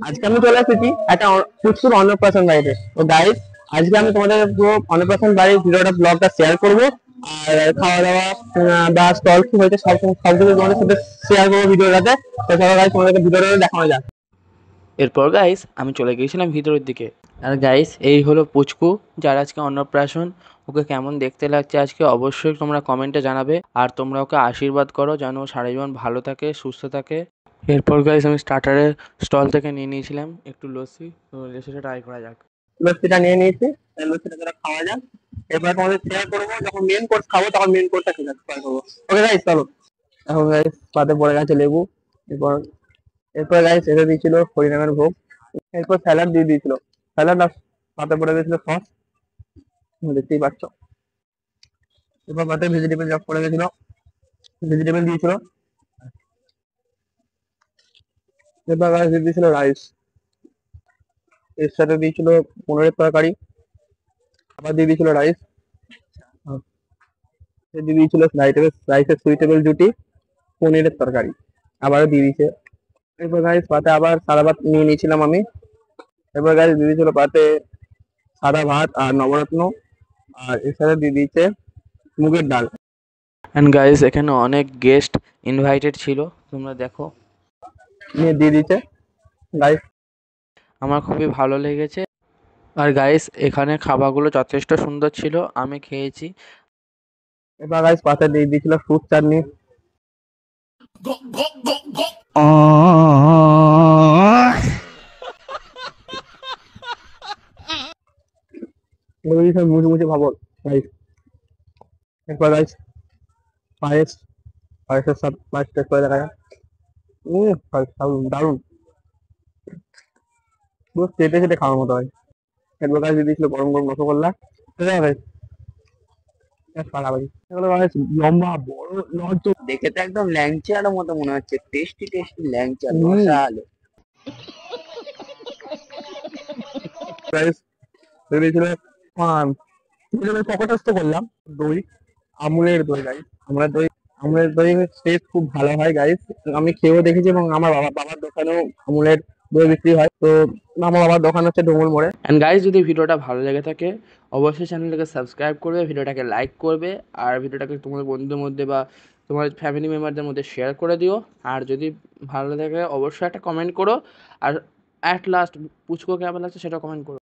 আজকে আমি চলে এসেছি একটা পুচকুর অন্নপ্রাশন বাড়িতে। তো গাইস, আজকে আমি তোমাদের পুরো অন্নপ্রাশন বাড়ির ভিডিওটা ব্লগটা শেয়ার করবো। আর খাওয়া দাওয়া বা স্টল কি হয়েছে সব সবকিছু তোমাদের সাথে শেয়ার করবো ভিডিওটাতে। তো চলো গাইস, তোমাদেরকে ভিডিওটা দেখানো যাক। এরপর গাইস আমি চলে গিয়েছিলাম ভিতরের দিকে। আর গাইস এই হলো পুচকু, যার আজকে অন্নপ্রাশন। ওকে কেমন দেখতে লাগছে আজকে অবশ্যই তোমরা কমেন্টে জানাবে, আর তোমরা ওকে আশীর্বাদ করো যেন ও সারা জীবন ভালো থাকে, সুস্থ থাকে। এরপর গাইস আমি স্টার্টারের স্টল থেকে নিয়ে নিয়েছিলাম একটু লস্যি, তো সেটা ট্রাই করা যাক। লস্যিটা নিয়ে নিয়েছি, এই লস্যিটা যারা খাওয়া যাক। এবার তোমাদের শেয়ার করবো, যখন মেন কোর্স খাবো তখন মেন কোর্সটা শেয়ার করবো। ওকে গাইস চলো। এখন গাইস পাতে পড়ে গেছে লেবু। এরপর এরপর গাইস এসে দিয়েছিল হরিনামের ভোগ। এরপর স্যালাড দিয়ে দিয়েছিল। স্যালাড আর পাতে পড়ে গেছিল সস, দেখতেই পাচ্ছ। এরপর পাতে ভেজিটেবল জব পড়ে গেছিল, ভেজিটেবল দিয়েছিল। এরপর গাইস দিয়ে দিয়েছিল রাইস। এর সাথে দিয়েছিল পনিরের তরকারি, আবার দিয়ে দিয়েছিল রাইস, দিয়ে দিয়েছিল রাইসের সুইটেবল জুটি, পনিরের তরকারি আবারও দিয়ে দিয়েছে। এরপর গাইস পাতে আবার সাদা ভাত নিয়ে নিয়েছিলাম আমি। এরপর গাইস দিয়ে দিয়েছিল পাতে সাদা ভাত আর নবরত্ন, আর এর সাথে দিয়ে দিয়েছে মুগের ডাল। অ্যান্ড গাইস এখানে অনেক গেস্ট ইনভাইটেড ছিল, তোমরা দেখো। নিয়ে দিয়ে দিয়েছে গাইস। আমার খুবই ভালো লেগেছে। আর গাইস এখানে খাবারগুলো যথেষ্ট সুন্দর ছিল, আমি খেয়েছি। এবার গাইস পাতে দিয়ে দিয়েছিল ফ্রুট চাটনি। ওই সব মুছে মুছে ভাবো গাইস। এরপর গাইস পায়েস, পায়েসের সব পায়েস টেস্ট করে দেখা যায়। পায়েস দারুণ, পুরো চেটে চেটে খাওয়ার মতো হয়। এরপর গাইস দিয়ে দিয়েছিল গরম গরম রসগোল্লা। গাইস ফাটাফাটি এগুলো গাইস, লম্বা বড় লজ্জ। দেখে তো একদম ল্যাংচার মতো মনে হচ্ছে, টেস্টি টেস্টি ল্যাংচা হুম রসা আলু। গাইস দিয়ে দিয়েছিল পান। পকোটাস তো করলাম দই, আমুলের দই গাইস। আমুলের দই টেস্ট খুব ভালো হয় গাইস। আমি খেয়েও দেখেছি এবং আমার বাবার দোকানেও আমুলের দই বিক্রি হয়। তো আমার বাবার দোকান হচ্ছে ডোমুর মোড়ে। অ্যান্ড গাইস যদি ভিডিওটা ভালো লেগে থাকে অবশ্যই চ্যানেলটাকে সাবস্ক্রাইব করবে, ভিডিওটাকে লাইক করবে, আর ভিডিওটাকে তোমাদের বন্ধুদের মধ্যে বা তোমার ফ্যামিলি মেম্বারদের মধ্যে শেয়ার করে দিও। আর যদি ভালো লাগে অবশ্যই একটা কমেন্ট করো। আর অ্যাট লাস্ট পুচকো কেমন লাগছে সেটা কমেন্ট করো।